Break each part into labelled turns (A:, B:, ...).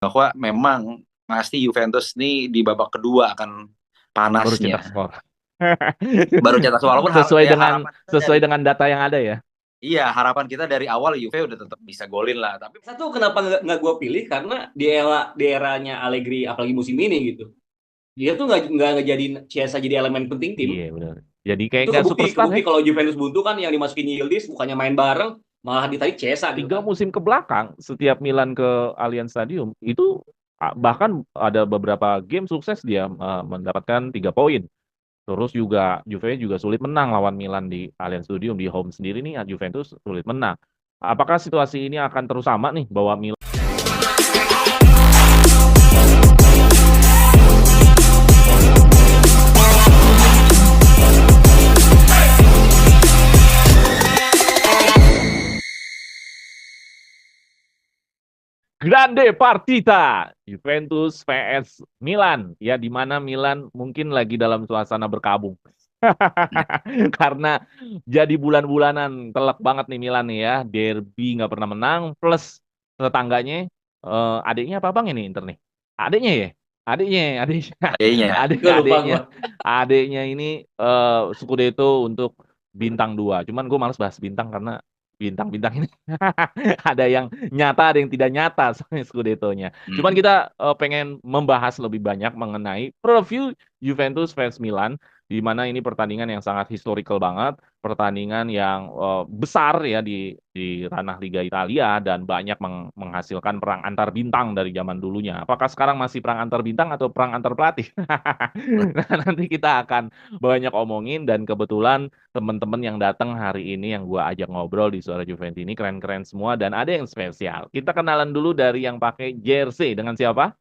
A: bahwa memang pasti Juventus nih di babak kedua akan
B: baru cetak
A: panasnya.
B: skor.
A: Baru cetak walaupun
B: sesuai dengan
A: harapan kita
B: sesuai
A: dari
B: dengan data yang ada ya.
A: harapan kita dari awal Juve udah tetap bisa golin lah. Tapi
C: Satu kenapa nggak gue pilih karena di eranya Allegri apalagi musim ini gitu. Dia tuh nggak ngejadiin Chiesa jadi elemen penting tim.
B: Iya benar. Jadi kayak
C: Itu
B: nggak
C: kebukti
B: superstar
C: kebukti
B: ya.
C: kalau Juventus buntu kan yang dimasukin Yildiz bukannya main bareng malah ditarik Chiesa gitu
B: Tiga
C: kan.
B: musim ke belakang setiap Milan ke Allianz Stadium itu bahkan ada beberapa game sukses dia mendapatkan 3 poin. Terus juga Juve juga sulit menang lawan Milan di Allianz Stadium di home sendiri nih Juventus sulit menang. Apakah situasi ini akan terus sama nih bahwa Milan Grande Partita Juventus vs Milan ya di mana Milan mungkin lagi dalam suasana berkabung. Karena jadi bulan-bulanan telak banget nih Milan nih ya, derby nggak pernah menang plus tetangganya adiknya apa bang ini Inter nih? Adiknya ya? Adiknya,
A: kayaknya
C: Gue lupa
B: adiknya,
C: gue.
B: adiknya ini Scudetto untuk bintang 2. Cuman gue males bahas bintang karena bintang-bintang ini ada yang nyata, ada yang tidak nyata soalnya Scudetto-nya. Cuman
A: hmm.
B: kita pengen membahas lebih banyak mengenai preview Juventus vs Milan, di mana ini pertandingan yang sangat historical banget, pertandingan yang besar ya di ranah Liga Italia dan banyak menghasilkan perang antar bintang dari zaman dulunya. Apakah sekarang masih perang antar bintang atau perang antar pelatih? Nah, nanti kita akan banyak omongin dan kebetulan teman-teman yang datang hari ini yang gua ajak ngobrol di Suara Juventus ini keren-keren semua dan ada yang spesial. Kita kenalan dulu dari yang pakai jersey dengan siapa?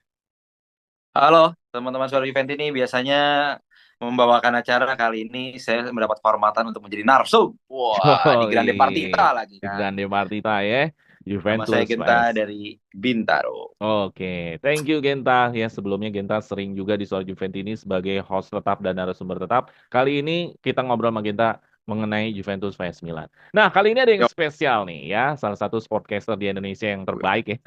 A: Halo teman-teman suara Juventus ini biasanya membawakan acara kali ini saya mendapat kehormatan untuk menjadi narsum. Wah, di Grande Partita
B: Yoi,
A: lagi
B: di
A: kan.
B: Grande Partita ya,
A: Nama saya
B: Juventus
A: Genta
B: vs.
A: dari Bintaro.
B: Oke, thank you Genta. Ya, sebelumnya Genta sering juga di Suara Juventus ini sebagai host tetap dan narasumber tetap. Kali ini kita ngobrol sama Genta mengenai Juventus vs Milan. Nah, kali ini ada yang
A: Yuk,
B: spesial nih ya, salah satu sportcaster di Indonesia yang terbaik ya.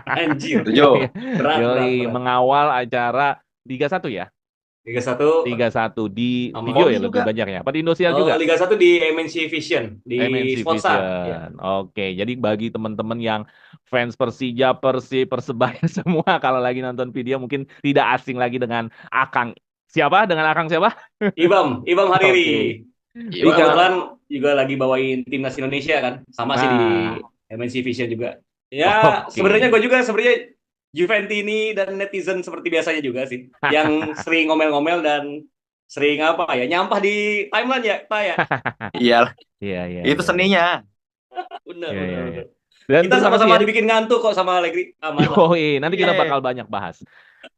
C: Anjir.
B: Yoi,
A: tujuh.
C: Berat, berat,
B: yoi,
C: berat.
B: mengawal acara Liga 1 ya.
C: Liga 1
B: Liga 1 di
C: sama
B: video
A: Poli
B: ya lebih
A: juga.
B: banyak ya. Apa di Indosiar juga?
C: Liga 1 di MNC Vision di
B: MNC
C: Sportstar. Ya.
B: Vision. Oke, jadi bagi teman-teman yang fans Persija, Persib, Persebaya semua kalau lagi nonton video mungkin tidak asing lagi dengan Akang. Siapa? Dengan Akang siapa?
C: Ibam
B: Oke.
C: Hariri. Gue
A: Iya.
B: Ika.
C: kebetulan juga lagi bawain timnas Indonesia kan, sama sih di
B: Nah,
C: MNC Vision juga. Ya, sebenarnya
B: oke.
C: gue juga sebenarnya Juventini dan netizen seperti biasanya juga sih, yang sering ngomel-ngomel dan sering apa ya, nyampah di timeline ya, Pak ya.
A: Iya,
B: Iya, iya,
A: itu
B: iya, iya.
A: seninya.
C: Benar,
B: Iya, iya,
C: benar,
B: iya.
C: benar.
B: Dan
C: Kita
B: terima kasih
C: sama-sama
B: ya.
C: dibikin ngantuk kok sama Allegri, aman lah.
B: Yoi, nanti kita
A: Iya.
B: bakal banyak bahas.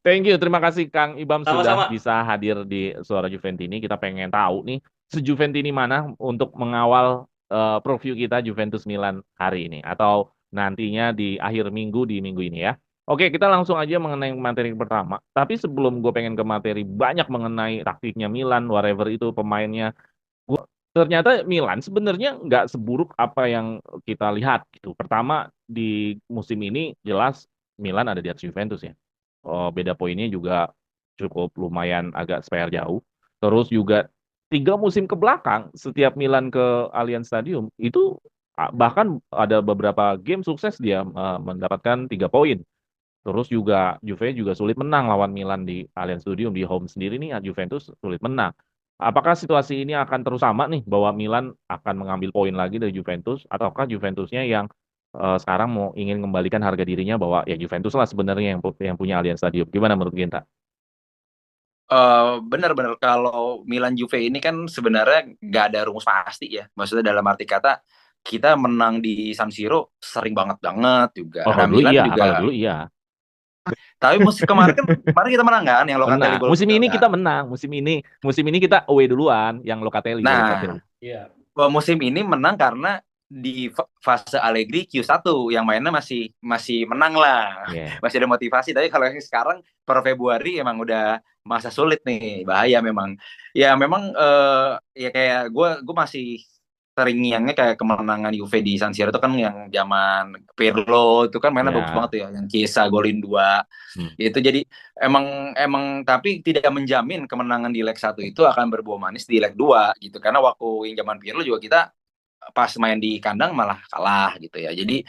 B: Thank you, terima kasih Kang Ibam sudah
C: Sama-sama.
B: bisa hadir di Suara Juventini. Kita pengen tahu nih, se-Juventini mana untuk mengawal preview kita Juventus Milan hari ini atau nantinya di akhir minggu di minggu ini ya. Oke, kita langsung aja mengenai materi pertama. Tapi sebelum gue pengen ke materi banyak mengenai taktiknya Milan, whatever itu pemainnya, ternyata Milan sebenarnya nggak seburuk apa yang kita lihat gitu. Pertama di musim ini jelas Milan ada di atas Juventus ya. Oh, beda poinnya juga cukup lumayan agak spare jauh. Terus juga 3 musim ke belakang setiap Milan ke Allianz Stadium itu bahkan ada beberapa game sukses dia mendapatkan 3 poin. Terus juga Juve juga sulit menang lawan Milan di Allianz Stadium di home sendiri nih Juventus sulit menang. Apakah situasi ini akan terus sama nih bahwa Milan akan mengambil poin lagi dari Juventus ataukah Juventusnya yang sekarang mau ingin kembalikan harga dirinya bahwa ya Juventus lah sebenarnya yang punya Allianz Stadium. Gimana menurut Genta?
A: Benar-benar kalau Milan Juve ini kan sebenarnya nggak ada rumus pasti ya. Maksudnya dalam arti kata kita menang di San Siro sering banget banget juga.
B: Oh,
A: Nah Milan
B: kalau
A: juga.
B: dulu iya.
A: Tapi musim kemarin kan kemarin kita menang kan yang Locatelli
B: Menang.
A: gol
B: Musim
A: tunggal
B: ini kita
A: kan.
B: menang. Musim ini kita away duluan yang
A: Nah,
B: Locatelli.
C: Iya.
A: musim ini menang karena di fase Allegri Q1 yang mainnya masih masih menang lah.
B: Iya.
A: Masih ada motivasi. Tapi kalau yang sekarang per Februari emang udah masa sulit nih, bahaya memang. Ya memang ya kayak gue masih terngiangnya kayak kemenangan Juve di San Siro itu kan yang zaman Pirlo itu kan mainnya bagus banget
B: Ya.
A: tuh ya, yang Chiesa golin 2
B: Hmm.
A: itu. Jadi emang emang tapi tidak menjamin kemenangan di leg 1 itu akan berbuah manis di leg 2 gitu, karena waktu yang zaman Pirlo juga kita pas main di kandang malah kalah gitu ya. Jadi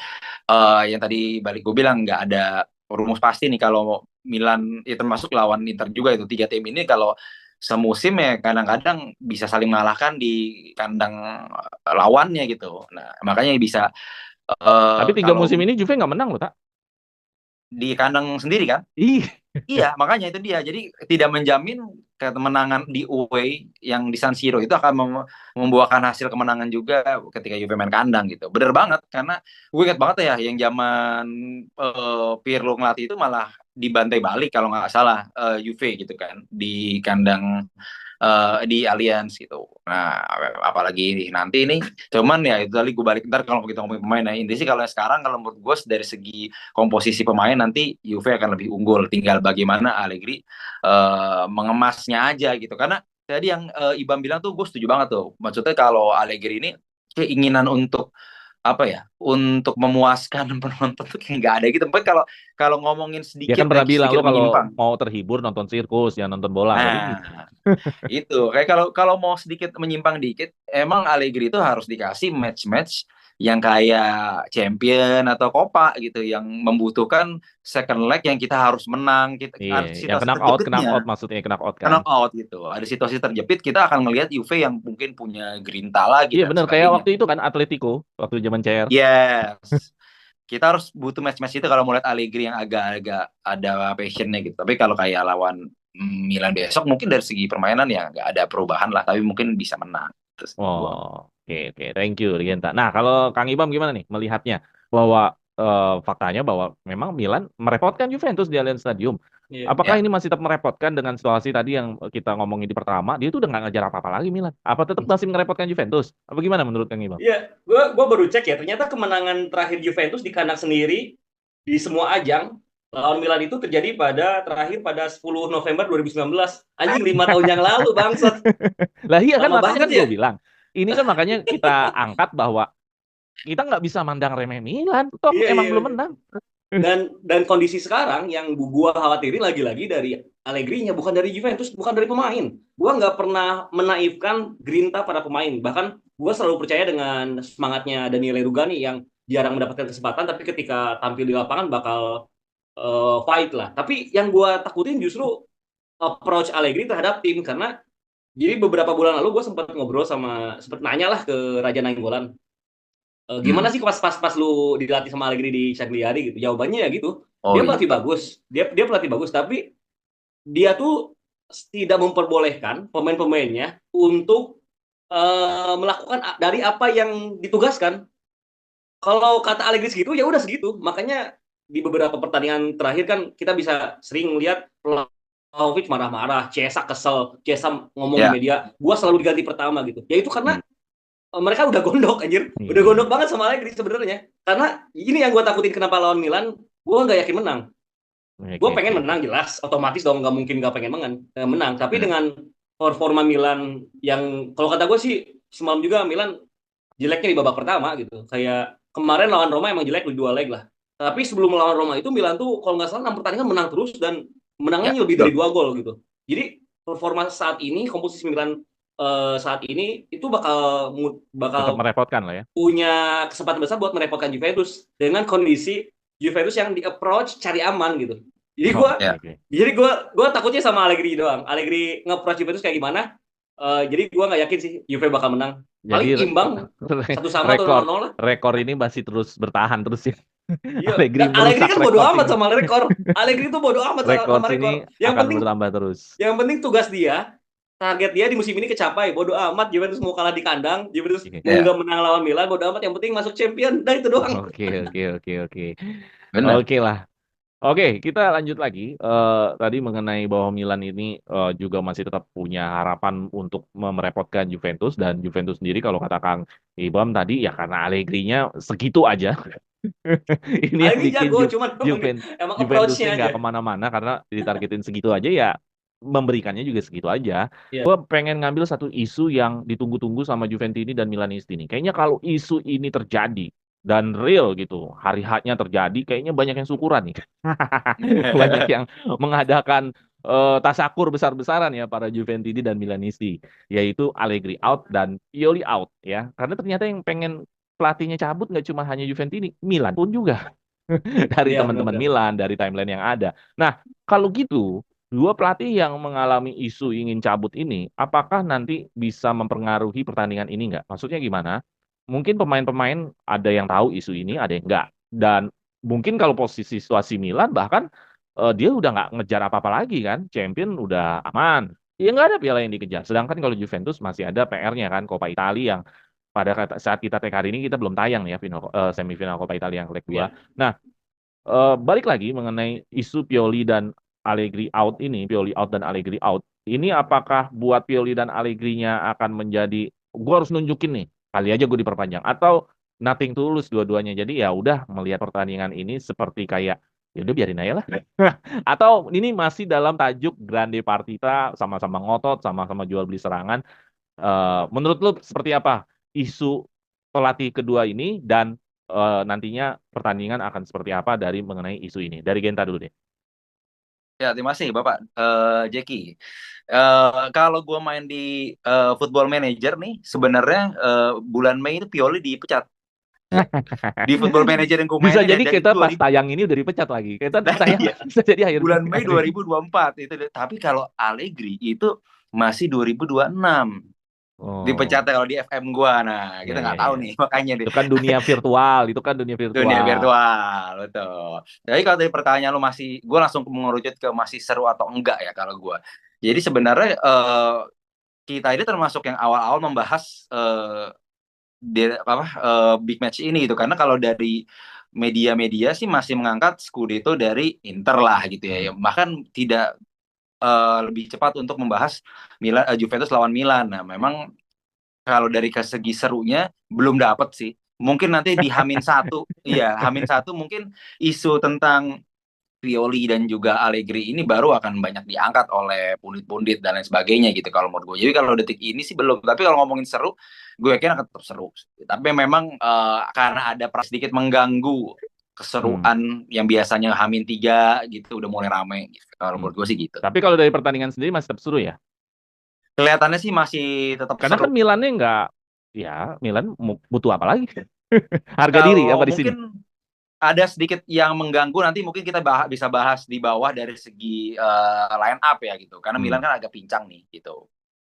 A: yang tadi balik gue bilang nggak ada rumus pasti nih kalau Milan, ya termasuk lawan Inter juga, itu 3 tim ini kalau semusim ya kadang-kadang bisa saling mengalahkan di kandang lawannya gitu. Nah makanya bisa
B: Tapi 3 musim
A: kalau
B: ini Juve nggak menang loh, tak?
A: di kandang sendiri kan.
B: Ih,
A: Iya, makanya itu dia. Jadi tidak menjamin kemenangan di away yang di San Siro itu akan membuahkan hasil kemenangan juga ketika Juve main kandang gitu. Bener banget, karena gue ingat banget ya yang zaman Pirlo ngelatih itu malah dibantai balik kalau nggak salah Juve gitu kan di kandang di Allianz gitu. Nah, apalagi nanti ini, cuman ya itu tadi gue balik ntar kalau kita ngomongin pemain. Nah, intinya sih kalau sekarang kalau menurut gue dari segi komposisi pemain nanti Juve akan lebih unggul. Tinggal bagaimana Allegri mengemasnya aja gitu. Karena tadi yang Ibam bilang tuh gue setuju banget tuh. Maksudnya kalau Allegri ini keinginan untuk apa ya, untuk memuaskan penonton tuh kayak nggak ada gitu. Tapi kalau kalau ngomongin
B: dia kan
A: sedikit
B: pernah bilang lo
A: sedikit
B: kalau
A: menyimpang.
B: mau terhibur nonton sirkus, jangan nonton bola. Katanya gitu.
A: Nah, itu kayak kalau kalau mau sedikit menyimpang dikit, emang Allegri itu harus dikasih match-match yang kayak Champion atau Copa gitu, yang membutuhkan second leg yang kita harus menang. Kita
B: Iya,
A: ada
B: yang
A: situasi
B: knock out
A: terjepitnya,
B: maksudnya knock out kan.
A: knock out gitu. Ada situasi terjepit, kita akan melihat Juve yang mungkin punya grinta lagi
B: Iya
A: dan
B: benar, kayak
A: sebagainya.
B: waktu itu kan Atletico, waktu zaman CR.
A: Yes. Kita harus butuh match-match itu kalau mau lihat Allegri yang agak-agak ada passionnya gitu. Tapi kalau kayak lawan Milan besok mungkin dari segi permainan ya nggak ada perubahan lah, tapi mungkin bisa menang. Terus gua.
B: Oh, oke, thank you, Rienta. Nah, kalau Kang Ibam gimana nih melihatnya bahwa faktanya bahwa memang Milan merepotkan Juventus di Allianz Stadium.
C: Iya.
B: Apakah
A: Ya.
B: ini masih tetap merepotkan dengan situasi tadi yang kita ngomongin di pertama? Dia itu udah nggak ngejar apa-apa lagi Milan. Apa tetap masih merepotkan Juventus? Apa gimana menurut Kang Ibam?
C: Iya, gua baru cek ya, ternyata kemenangan terakhir Juventus di kandang sendiri di semua ajang lawan Milan itu terjadi terakhir pada 10 November 2019. Anjing 5 tahun yang lalu, bangsat.
B: Lah iya kan,
C: Lama
B: makanya
C: banget
B: kan
C: ya.
B: gue bilang. Ini kan makanya kita angkat bahwa kita nggak bisa mandang remeh Milan. Toh
C: Iya,
B: emang
C: iya.
B: belum menang.
C: Dan kondisi sekarang yang gua khawatirin lagi-lagi dari Allegri-nya, bukan dari Juventus, bukan dari pemain. Gua nggak pernah menaifkan grinta para pemain. Bahkan gua selalu percaya dengan semangatnya Daniele Rugani yang jarang mendapatkan kesempatan, tapi ketika tampil di lapangan bakal fight lah. Tapi yang gua takutin justru approach Allegri terhadap tim, karena jadi beberapa bulan lalu gue sempat nanya lah ke Raja Nainggolan, gimana sih pas lu dilatih sama Allegri di Cagliari gitu. Jawabannya ya gitu,
A: Oh
C: dia
A: iya.
C: pelatih bagus, dia pelatih bagus, tapi dia tuh tidak memperbolehkan pemain-pemainnya untuk melakukan dari apa yang ditugaskan. Kalau kata Allegri segitu ya udah segitu. Makanya di beberapa pertandingan terakhir kan kita bisa sering lihat Vlahovic marah-marah, Chiesa kesel, Chiesa ngomong di
A: Ya.
C: media, gua selalu diganti pertama gitu. Ya itu karena mereka udah gondok anjir.
B: Iya.
C: Udah gondok banget sama Allegri sebenarnya. Karena ini yang gua takutin kenapa lawan Milan, gua nggak yakin menang. Gue
B: Oke,
C: pengen
B: oke.
C: menang jelas, otomatis dong, nggak mungkin nggak pengen menang. Tapi dengan performa Milan yang kalau kata gue sih semalam juga Milan jeleknya di babak pertama gitu. Kayak kemarin lawan Roma emang jelek di 2 leg lah. Tapi sebelum melawan Roma itu Milan tuh kalau nggak salah 6 pertandingan menang terus dan menangnya
A: Ya,
C: lebih
A: betul.
C: dari 2 gol gitu. Jadi performa saat ini, komposisi Milan saat ini itu bakal
B: Tetap merepotkan lah ya.
C: punya kesempatan besar buat merepotkan Juventus dengan kondisi Juventus yang di approach cari aman gitu. Jadi gue
A: Ya.
C: jadi gue takutnya sama Allegri doang. Allegri nge-approach Juventus kayak gimana? Jadi gue nggak yakin sih Juve bakal menang. Paling
B: Jadi
C: imbang 1-1 atau 0-0 lah.
B: rekor ini masih terus bertahan terus ya.
C: Iya.
B: Allegri
C: Allegri
B: merusak
C: kan bodo
B: rekor
C: amat
B: ini.
C: sama rekor. Allegri itu bodo amat
B: Rekor
C: sama
B: ini
C: rekor. Yang
B: akan
C: penting
B: bertambah terus.
C: yang penting tugas dia, target dia di musim ini kecapai. Bodo amat Juventus mau kalah di kandang, Juventus
B: Oke.
C: mau nggak menang lawan Milan, bodo amat. Yang penting masuk champion. Nah itu doang.
B: Oke.
A: Benar.
B: Oke lah. Oke, kita lanjut lagi. Tadi mengenai bahwa Milan ini juga masih tetap punya harapan untuk merepotkan Juventus, dan Juventus sendiri kalau kata Kang Ibam tadi ya karena Allegri-nya segitu aja. Ini yang
C: Allegri
B: bikin
C: jago, cuman
B: Juventus
C: emang
B: Juventusnya
C: approach-nya aja.
B: nggak kemana-mana karena ditargetin segitu aja ya. memberikannya juga segitu aja.
C: Iya.
B: Gue pengen ngambil satu isu yang ditunggu-tunggu sama Juventini dan Milanisti ini. Kayaknya kalau isu ini terjadi dan real gitu, hari H-nya terjadi, kayaknya banyak yang syukuran nih. Banyak yang mengadakan tasakur besar-besaran ya para Juventini dan Milanisti, yaitu Allegri out dan Pioli out ya. Karena ternyata yang pengen pelatihnya cabut nggak cuma hanya Juventini, Milan pun juga. Dari
C: Iya,
B: teman-teman
C: benar-benar.
B: Milan, dari timeline yang ada. Nah, kalau gitu, dua pelatih yang mengalami isu ingin cabut ini, apakah nanti bisa mempengaruhi pertandingan ini nggak? Maksudnya gimana? Mungkin pemain-pemain ada yang tahu isu ini, ada yang nggak. Dan mungkin kalau posisi situasi Milan, bahkan dia udah nggak ngejar apa-apa lagi kan. Champion udah aman. Ya nggak ada piala yang dikejar. Sedangkan kalau Juventus masih ada PR-nya kan, Coppa Italia yang saat kita take hari ini kita belum tayang ya semifinal Coppa Italia yang leg 2.
C: Iya.
B: Nah, balik lagi mengenai isu Pioli dan Allegri out ini, Pioli out dan Allegri out. Ini apakah buat Pioli dan Allegri-nya akan menjadi, gue harus nunjukin nih, kali aja gue diperpanjang, atau nothing tulus dua-duanya. Jadi ya udah melihat pertandingan ini seperti kayak ya udah biarin aja lah. Atau ini masih dalam tajuk Grande Partita, sama-sama ngotot, sama-sama jual beli serangan. Menurut lu seperti apa isu pelatih kedua ini dan nantinya pertandingan akan seperti apa dari mengenai isu ini? Dari Genta dulu deh.
A: Ya, terima kasih Bapak Jeki. Kalau gue main di Football Manager nih, sebenarnya bulan Mei itu Pioli dipecat. Di Football Manager yang gue
B: Bisa
A: mainin
B: jadi
A: dari
B: kita pas
A: 2000,
B: tayang ini udah dipecat lagi. Kita
A: nah,
B: tayang
A: iya,
B: bisa jadi akhir
A: bulan Mei
B: Mei.
A: 2024 itu. Tapi kalau Allegri itu masih 2026.
B: Oh,
A: Dipecatnya kalau di FM gua. Nah,
B: ya
A: kita
B: ya
A: nggak tahu
B: ya.
A: nih, makanya
B: Itu kan dunia virtual, itu kan dunia
A: dunia
B: virtual.
A: virtual, betul. Jadi kalau dari pertanyaan lu masih, gue langsung mengerucut ke masih seru atau enggak ya kalau gue. Jadi sebenarnya kita ini termasuk yang awal-awal membahas big match ini gitu, karena kalau dari media-media sih masih mengangkat Scudetto dari Inter lah gitu ya. Bahkan tidak lebih cepat untuk membahas Juventus lawan Milan. Nah, memang kalau dari segi serunya belum dapat sih. Mungkin nanti di H-1, iya, H-1 mungkin isu tentang Pioli dan juga Allegri ini baru akan banyak diangkat oleh pundit-pundit dan lain sebagainya gitu kalau menurut gue. Jadi kalau detik ini sih belum. Tapi kalau ngomongin seru, gue yakin akan tetap seru. Tapi memang karena ada sedikit mengganggu keseruan yang biasanya H-3 gitu udah mulai rame gitu. Kalau menurut gue sih gitu.
B: Tapi kalau dari pertandingan sendiri masih tetap seru ya?
A: Kelihatannya sih masih tetap
B: Karena
A: seru.
B: kan Milannya nggak, ya Milan butuh apa lagi? Harga diri
A: Kalau
B: apa di sini?
A: mungkin ada sedikit yang mengganggu, nanti mungkin kita bisa bahas di bawah dari segi line up ya gitu. Karena Milan kan agak pincang nih gitu.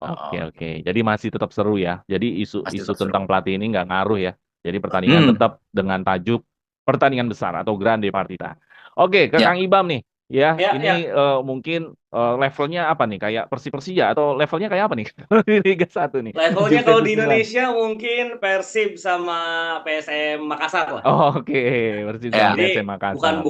B: Oke. Jadi masih tetap seru ya. Jadi
A: Pasti
B: isu-isu
A: tetap seru.
B: tentang pelatih ini nggak ngaruh ya. Jadi pertandingan tetap dengan tajuk pertandingan besar atau Grande Partita. Oke, ke
A: Ya.
B: Kang Ibam nih. Ya,
C: Ya,
B: ini mungkin levelnya apa nih? Kayak Persija atau levelnya kayak apa nih? Di Liga 1 nih.
C: levelnya kalau
B: Juventus
C: di
B: Milan.
C: Indonesia mungkin Persib sama PSM Makassar lah.
B: Oke, Persib sama
C: Jadi
B: PSM Makassar.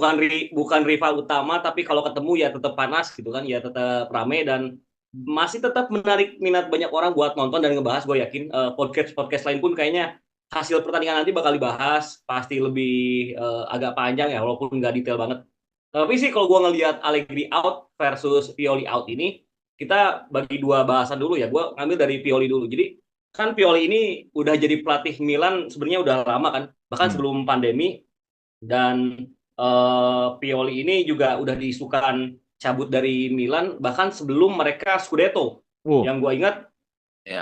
C: bukan rival utama, tapi kalau ketemu ya tetap panas gitu kan, ya tetap rame dan masih tetap menarik minat banyak orang buat nonton dan ngebahas. Gue yakin podcast lain pun kayaknya hasil pertandingan nanti bakal dibahas, pasti lebih agak panjang ya, walaupun nggak detail banget. Tapi sih kalau gue ngelihat Allegri out versus Pioli out ini, kita bagi dua bahasan dulu ya. Gue ngambil dari Pioli dulu. Jadi kan Pioli ini udah jadi pelatih Milan sebenarnya udah lama kan, bahkan sebelum pandemi. Dan Pioli ini juga udah diisukan cabut dari Milan bahkan sebelum mereka Scudetto. Yang gue ingat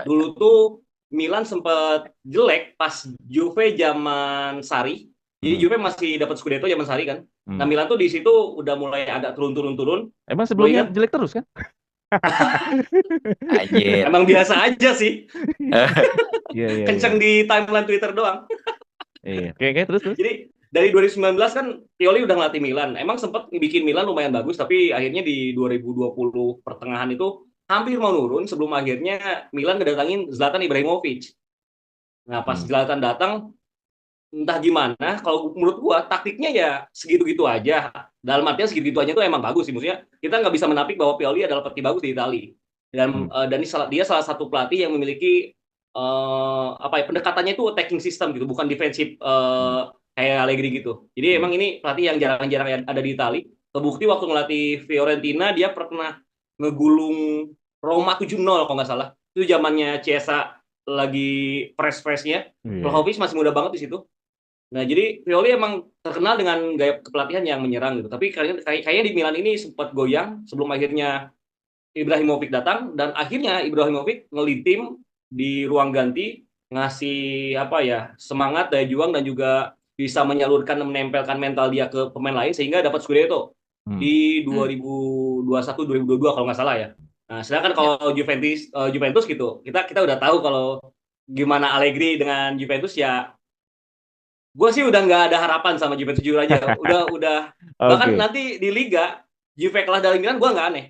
C: dulu tuh Milan sempat jelek pas Juve zaman Sarri. Jadi Juve masih dapat Scudetto zaman Sarri kan. Nah Milan tuh di situ udah mulai agak turun.
B: Emang sebelumnya jelek terus kan?
C: Emang biasa aja sih.
B: Iya.
C: Kenceng di timeline Twitter doang.
B: Iya. Kayak terus.
C: Jadi dari 2019 kan Pioli udah ngelatih Milan. Emang sempat bikin Milan lumayan bagus, tapi akhirnya di 2020 pertengahan itu hampir mau nurun sebelum akhirnya Milan kedatangin Zlatan Ibrahimovic. Nah pas Zlatan datang, entah gimana, kalau menurut gua taktiknya ya segitu-gitu aja. Dalam artian segitu-gitu aja tuh emang bagus sih. Maksudnya kita nggak bisa menapik bahwa Pioli adalah pelatih bagus di Italia. Dan dia salah satu pelatih yang memiliki pendekatannya itu attacking system gitu, bukan defensive kayak Allegri gitu. Jadi emang ini pelatih yang jarang-jarang ada di Italia. Terbukti waktu ngelatih Fiorentina dia pernah ngegulung Roma 7-0 kalau nggak salah. Itu zamannya Chiesa lagi fresh-freshnya.
B: Iya.
C: Vlahovic masih muda banget di situ. Nah, jadi Pioli emang terkenal dengan gaya kepelatihan yang menyerang gitu. Tapi kayaknya di Milan ini sempat goyang sebelum akhirnya Ibrahimovic datang, dan akhirnya Ibrahimovic nge-lead tim di ruang ganti, ngasih apa ya, semangat, daya juang, dan juga bisa menyalurkan dan menempelkan mental dia ke pemain lain sehingga dapat Scudetto di 2021-2022 kalau nggak salah ya. Nah, sedangkan kalau Juventus gitu, kita udah tahu kalau gimana Allegri dengan Juventus ya. Gue sih udah nggak ada harapan sama Juventus, jujur aja. Udah bahkan
B: Oke.
C: nanti di Liga Juve kalah dari Milan gue nggak aneh.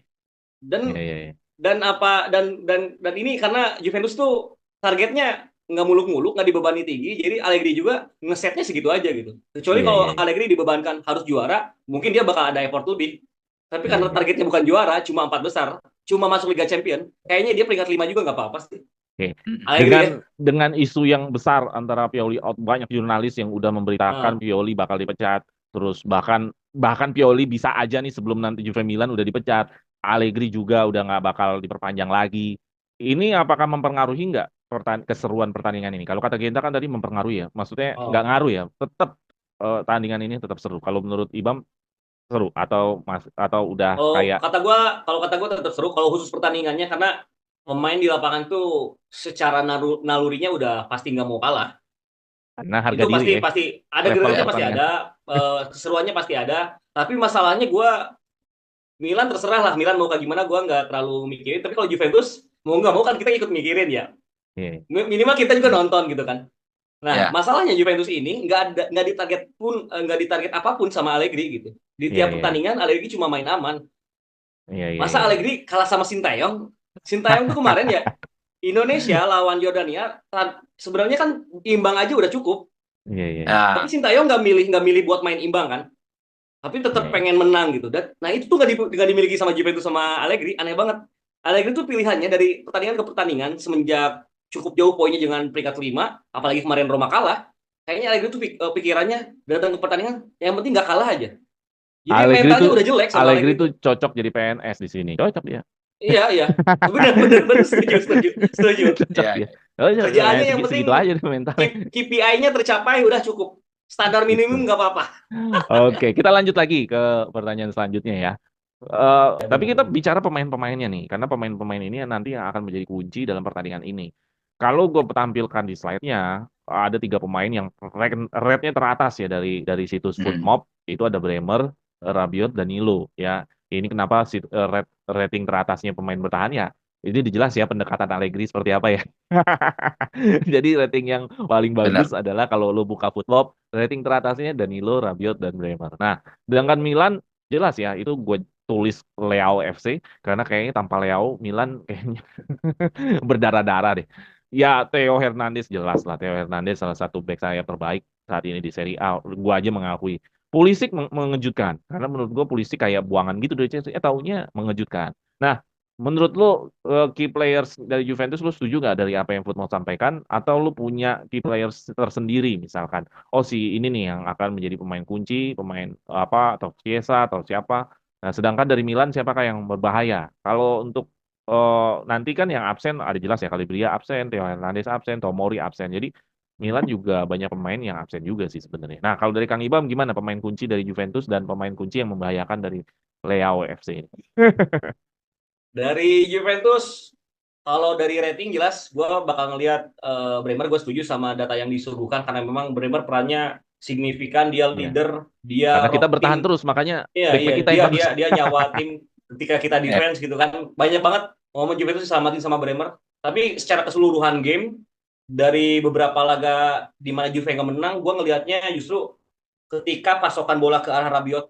C: Dan
B: Iya, iya, iya.
C: dan ini karena Juventus tuh targetnya nggak muluk-muluk, nggak dibebani tinggi, jadi Allegri juga ngesetnya segitu aja gitu. Kecuali
B: Iya,
C: kalau
B: iya, iya.
C: Allegri dibebankan harus juara, mungkin dia bakal ada effort lebih. Tapi
B: Iya,
C: karena
B: iya.
C: targetnya bukan juara, cuma 4 besar, cuma masuk Liga Champion, kayaknya dia peringkat 5 juga nggak apa-apa sih.
B: Oke.
C: Allegri ya.
B: Dengan isu yang besar antara Pioli out, banyak jurnalis yang udah memberitakan
C: Nah,
B: Pioli bakal dipecat, terus bahkan Pioli bisa aja nih sebelum nanti Juve Milan udah dipecat, Allegri juga udah nggak bakal diperpanjang lagi. Ini apakah mempengaruhi nggak keseruan pertandingan ini? Kalau kata Genta kan tadi mempengaruhi ya, maksudnya nggak
C: oh.
B: ngaruh ya, tetap tandingan ini tetap seru. Kalau menurut Ibam seru atau udah kayak
C: Kalau kata gua tetap seru kalau khusus pertandingannya, karena pemain di lapangan tuh secara nalurinya udah pasti nggak mau kalah.
B: karena harga
C: Itu
B: diri
C: pasti
B: ya,
C: pasti ada,
B: level
C: geretnya pasti
B: pertandingan.
C: ada, keseruannya pasti ada. Tapi masalahnya gue Milan terserah lah, Milan mau kayak gimana gue nggak terlalu mikirin. Tapi kalau Juventus mau nggak mau kan kita ikut mikirin ya.
B: Iya.
C: Minimal kita juga nonton gitu kan. Nah,
A: Ya.
C: masalahnya Juventus ini nggak ditarget apapun sama Allegri gitu. Di
B: Iya,
C: tiap
B: iya,
C: pertandingan Allegri cuma main aman.
B: iya, iya,
C: Masa
B: iya, iya.
C: Allegri kalah sama Sintayong? Sintayong tuh kemarin ya Indonesia lawan Yordania sebenarnya kan imbang aja udah cukup.
B: Iya, iya.
C: Tapi Sintayong nggak milih buat main imbang kan. Tapi tetap
B: Iya.
C: pengen menang gitu. Dan nah itu tuh nggak dimiliki sama Juventus sama Allegri, aneh banget. Allegri tuh pilihannya dari pertandingan ke pertandingan semenjak cukup jauh poinnya dengan peringkat 5, apalagi kemarin Roma kalah. Kayaknya Allegri tuh pikirannya datang ke pertandingan yang penting nggak kalah aja. Jadi mentalnya udah jelek sama
B: Allegri
C: Allegri
B: tuh
C: tuh.
B: cocok jadi PNS di sini. Cocok dia.
C: Iya. Benar, setuju.
B: Cocok
A: Ya.
B: dia. Oh, iya,
C: Kerjaannya yang
B: segitu
C: penting
B: aja deh mentalnya.
C: KPI-nya tercapai udah cukup. Standar minimum
B: Gitu.
C: nggak apa-apa.
B: Oke, kita lanjut lagi ke pertanyaan selanjutnya ya.
C: Ya,
B: Tapi kita
C: benar.
B: bicara pemain-pemainnya nih, karena pemain-pemain ini nanti yang akan menjadi kunci dalam pertandingan ini. Kalau gue tampilkan di slide-nya, ada 3 pemain yang rate-nya teratas ya dari situs Footmob. Itu ada Bremer, Rabiot, Danilo. Ya, ini kenapa rating teratasnya pemain bertahan ya? Ini dijelas ya pendekatan Allegri seperti apa ya. Jadi rating yang paling
A: Benar.
B: bagus adalah kalau lo buka Footmob, rating teratasnya Danilo, Rabiot, dan Bremer. Nah, sedangkan Milan jelas ya, itu gue tulis Leao FC karena kayaknya tanpa Leao Milan kayaknya berdarah-darah deh. Ya Theo Hernandez jelas lah, Theo Hernandez salah satu back sayap terbaik saat ini di Serie A. Gua aja mengakui. Pulisic mengejutkan karena menurut gua Pulisic kayak buangan gitu dari Chelsea. Taunya mengejutkan. Nah, menurut lo key players dari Juventus lo setuju nggak dari apa yang Football sampaikan atau lo punya key players tersendiri misalkan? Oh si ini nih yang akan menjadi pemain kunci, pemain apa atau Chiesa atau siapa? Nah, sedangkan dari Milan siapakah yang berbahaya? Kalau untuk nanti kan yang absen ada jelas ya Calabria absen, Theo Hernandez absen, Tomori absen. Jadi Milan juga banyak pemain yang absen juga sih sebenarnya. Nah, kalau dari Kang Ibam gimana pemain kunci dari Juventus dan pemain kunci yang membahayakan dari Leao FC ini?
C: Dari Juventus, kalau dari rating jelas, gue bakal ngelihat Bremer. Gue setuju sama data yang disuguhkan karena memang Bremer perannya signifikan, dia
B: Iya.
C: leader, dia
B: Karena kita
C: rock
B: bertahan
C: tim.
B: terus, makanya
C: Iya,
B: back-back kita yang bagus.
C: dia nyawa tim ketika kita
A: Ya.
C: defense gitu kan. Banyak banget momen Juventus diselamatin sama Bremer. Tapi secara keseluruhan game dari beberapa laga di mana Juve nggak menang, gue ngelihatnya justru ketika pasokan bola ke arah Rabiot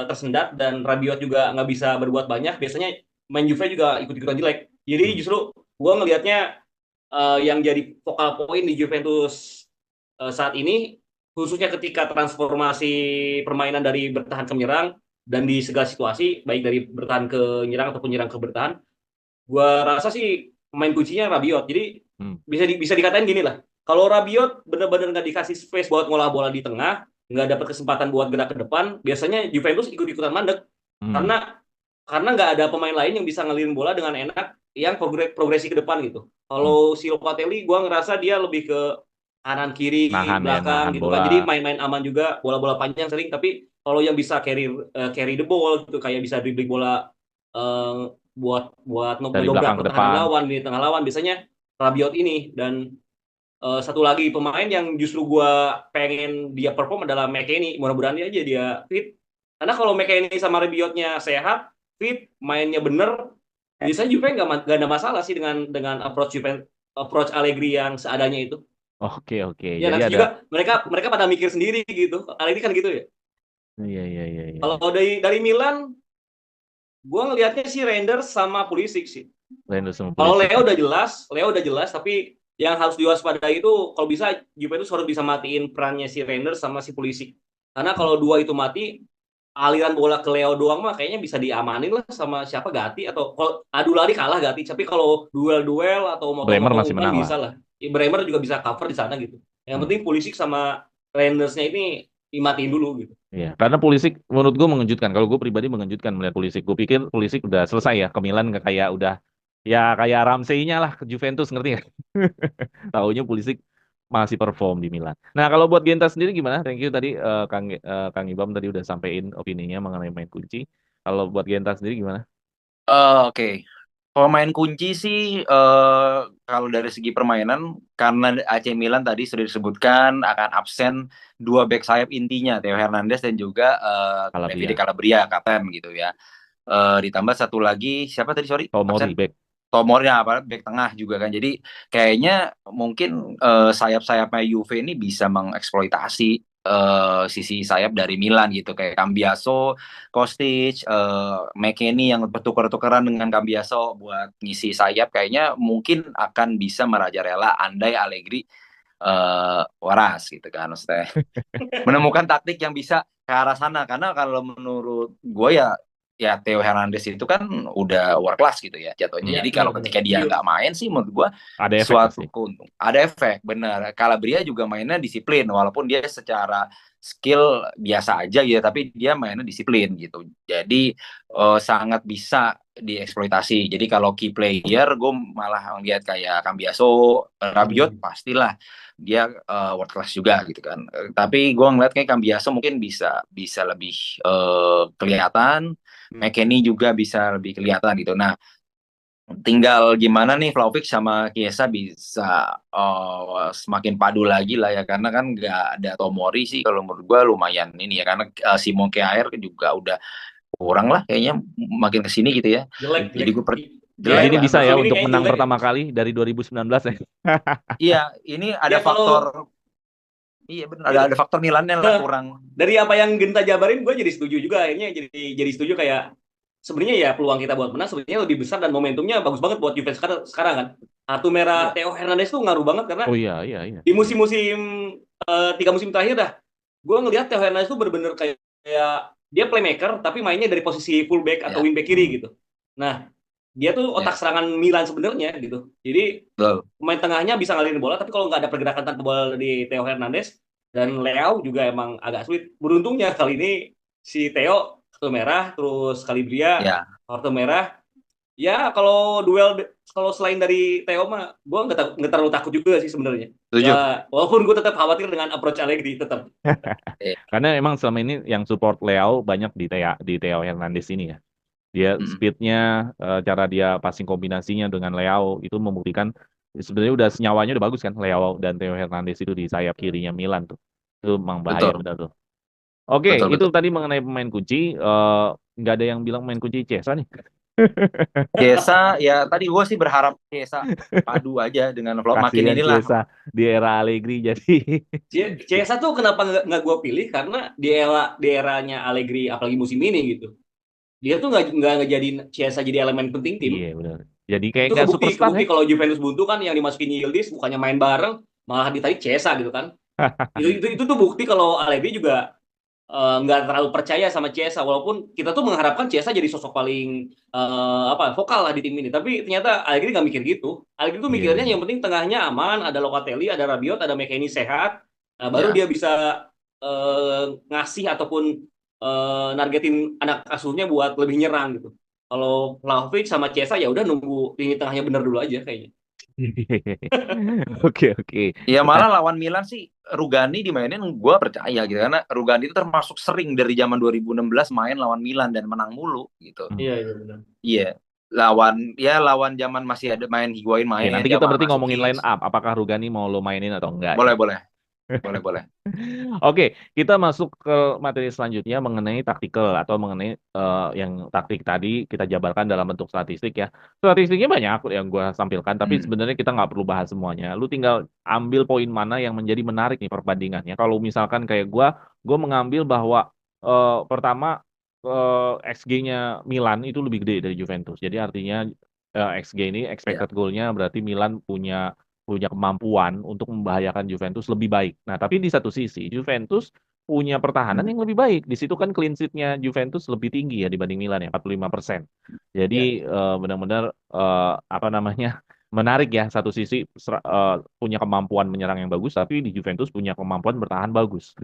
C: tersendat dan Rabiot juga nggak bisa berbuat banyak, biasanya main Juve juga ikut-ikutan jelek. Jadi justru gue ngelihatnya yang jadi vokal poin di Juventus saat ini, khususnya ketika transformasi permainan dari bertahan ke menyerang dan di segala situasi, baik dari bertahan ke nyerang ataupun nyerang ke bertahan, gue rasa sih pemain kuncinya Rabiot. Jadi bisa dikatain gini lah, kalau Rabiot benar-benar nggak dikasih space buat ngolah bola di tengah, nggak dapat kesempatan buat gerak ke depan, biasanya Juventus ikut-ikutan mandek. Karena karena nggak ada pemain lain yang bisa ngelirin bola dengan enak yang progresi ke depan gitu.
B: Hmm.
C: Kalau si Locatelli gue ngerasa dia lebih ke kanan kiri
B: Nahan
C: belakang gitu
B: bola.
C: kan. Jadi main-main aman juga, bola-bola panjang sering, tapi kalau yang bisa carry the ball gitu, kayak bisa dribbling bola buat
B: Dari
C: ngedobrak
B: belakang ke
C: pertahanan
B: depan.
C: lawan di tengah lawan, biasanya Rabiot ini. Dan satu lagi pemain yang justru gue pengen dia perform adalah McKennie. Mudah-mudahan aja dia fit. Karena kalau McKennie sama Rabiotnya sehat, fit, mainnya bener, biasanya Juve nggak ada masalah sih dengan approach Allegri yang seadanya itu.
B: Oke.
C: Ya
B: Jadi
C: nanti
B: ada.
C: juga mereka pada mikir sendiri gitu. Allegri kan gitu ya. Kalau
B: Iya.
C: dari Milan, gue ngelihatnya sih Reinders sama Pulisic sih.
B: Reinders sama
C: Kalau
B: Pulisic.
C: Leo udah jelas, tapi yang harus diwaspadai itu kalau bisa Juventus harus bisa matiin perannya si Reinders sama si Pulisic. Karena kalau dua itu mati, aliran bola ke Leo doang mah kayaknya bisa diamanin lah sama siapa, Gatti, atau kalau adu lari kalah Gatti, tapi kalau duel-duel atau
B: Bremer
C: motong-motong
B: masih
C: umpan
B: menang lah.
C: bisa lah. Bremer juga bisa cover di sana gitu. Yang penting Pulisic sama Reindersnya ini dimatiin dulu gitu.
B: Iya, karena Pulisic menurut gue mengejutkan. Kalau gue pribadi mengejutkan melihat Pulisic. Gue pikir Pulisic udah selesai ya ke Milan, kayak udah ya kayak Ramsey-nya lah ke Juventus, ngerti nggak? Taunya Pulisic masih perform di Milan. Nah, kalau buat Genta sendiri gimana? Thank you tadi Kang Ibam tadi udah sampein opininya mengenai main kunci. Kalau buat Genta sendiri gimana?
A: Oke. Pemain kunci sih kalau dari segi permainan, karena AC Milan tadi sudah disebutkan akan absen dua back sayap intinya, Theo Hernandez dan juga Davide Calabria, kapten gitu ya. Ditambah satu lagi siapa tadi, sorry,
B: Tomori
A: absen?
B: back.
A: Tomori, apa, back tengah juga kan. Jadi kayaknya mungkin sayap-sayapnya Juve ini bisa mengeksploitasi sisi sayap dari Milan gitu, kayak Cambiaso, Kostic, McKennie yang bertukar-tukaran dengan Cambiaso buat ngisi sayap, kayaknya mungkin akan bisa merajalela andai Allegri waras gitu kan, maksudnya menemukan taktik yang bisa ke arah sana. Karena kalau menurut gue ya Theo Hernandez itu kan udah world class gitu ya jatuhnya. Jadi kalau ketika dia nggak main sih menurut gue
B: ada efek
A: suatu keuntungan. Ada efek, benar. Calabria juga mainnya disiplin, walaupun dia secara skill biasa aja gitu, tapi dia mainnya disiplin gitu. Jadi sangat bisa dieksploitasi. Jadi kalau key player gue malah ngeliat kayak Cambiaso, Rabiot pastilah dia world class juga gitu kan. Tapi gue ngeliat kayak Cambiaso mungkin bisa lebih kelihatan, McKennie juga bisa lebih kelihatan gitu. Nah, tinggal gimana nih Vlahovic sama Chiesa bisa semakin padu lagi lah ya, karena kan nggak ada Tomori sih kalau menurut gue lumayan ini ya, karena Simon Kjaer juga udah kurang lah kayaknya makin kesini gitu ya. Jadi gue
B: jadi ini bisa ya untuk menang pertama kali dari 2019 ya.
A: Iya, ini ada faktor. Iya benar, ada faktor Milannya lah kurang.
C: Dari apa yang Genta jabarin, gue jadi setuju juga akhirnya, jadi setuju kayak sebenarnya ya peluang kita buat menang sebenarnya lebih besar dan momentumnya bagus banget buat Juventus sekarang kan. Kartu merah Theo Hernandez tuh ngaruh banget karena
B: iya.
C: Di musim-musim 3 musim terakhir dah, gue ngelihat Theo Hernandez tuh bener-bener kayak dia playmaker tapi mainnya dari posisi fullback atau wingback kiri gitu. Nah, dia tuh otak serangan Milan sebenarnya gitu. Jadi pemain tengahnya bisa ngalirin bola, tapi kalau nggak ada pergerakan tanpa bola di Theo Hernandez dan Leao juga emang agak sulit. Beruntungnya kali ini si Theo kartu merah, terus Calabria kartu merah. Ya kalau selain dari Theo mah, gue nggak terlalu takut juga sih sebenarnya. Ya, walaupun gue tetap khawatir dengan approach Allegri tetap.
B: Karena emang selama ini yang support Leao banyak di Theo Hernandez ini ya. Dia speednya, cara dia passing kombinasinya dengan Leao itu membuktikan sebenarnya udah senyawanya udah bagus kan, Leao dan Theo Hernandez itu di sayap kirinya Milan tuh. Itu memang bahaya benar tuh. Oke, itu tadi mengenai pemain kunci. Nggak ada yang bilang pemain kunci Chiesa nih.
A: Chiesa ya tadi gue sih berharap Chiesa padu aja dengan makin inilah.
B: Chiesa di era Allegri jadi.
C: Chiesa tuh kenapa nggak gue pilih, karena di eranya Allegri apalagi musim ini gitu. Dia tuh nggak ngejadiin Chiesa jadi elemen penting tim.
B: Iya benar. Jadi kayak
C: nggak superstar. Kebukti kalau Juventus buntu kan yang dimasukin Yildiz bukannya main bareng malah ditarik Chiesa gitu kan. itu tuh bukti kalau Allegri juga nggak terlalu percaya sama Chiesa, walaupun kita tuh mengharapkan Chiesa jadi sosok paling vokal lah di tim ini, tapi ternyata Allegri nggak mikir gitu. Allegri tuh mikirnya yang penting tengahnya aman, ada Locatelli, ada Rabiot, ada McKennie sehat, baru dia bisa ngasih ataupun nargetin anak asuhnya buat lebih nyerang gitu. Kalau Vlahovic sama Chiesa ya udah nunggu lini tengahnya bener dulu aja kayaknya.
B: Oke, oke.
A: Ya
B: Nah,
A: malah lawan Milan sih Rugani dimainin gue percaya gitu karena Rugani itu termasuk sering dari zaman 2016 main lawan Milan dan menang mulu gitu.
B: hmm.
C: Iya, iya benar.
A: Iya. Lawan zaman masih ada main Higuain
B: Oke,
A: main,
B: nanti kita
A: zaman
B: berarti ngomongin
A: Mandzukic.
B: line up. Apakah Rugani mau lo mainin atau enggak ya?
A: Boleh, boleh. Boleh, boleh.
B: Oke, kita masuk ke materi selanjutnya mengenai taktikal atau mengenai yang taktik tadi kita jabarkan dalam bentuk statistik ya. Statistiknya banyak yang gue tampilkan, tapi
A: Hmm.
B: sebenarnya kita nggak perlu bahas semuanya. Lu tinggal ambil poin mana yang menjadi menarik nih perbandingannya. Kalau misalkan kayak gue mengambil bahwa pertama XG-nya Milan itu lebih gede dari Juventus. Jadi artinya XG ini
A: Ya.
B: expected goal-nya berarti Milan punya kemampuan untuk membahayakan Juventus lebih baik. Nah, tapi di satu sisi Juventus punya pertahanan
A: Hmm.
B: yang lebih baik. Di situ kan clean sheet-nya Juventus lebih tinggi ya dibanding Milan ya, 45%.
C: Ya,
B: Jadi benar-benar apa namanya? Menarik ya, satu sisi punya kemampuan menyerang yang bagus, tapi di Juventus punya kemampuan bertahan bagus.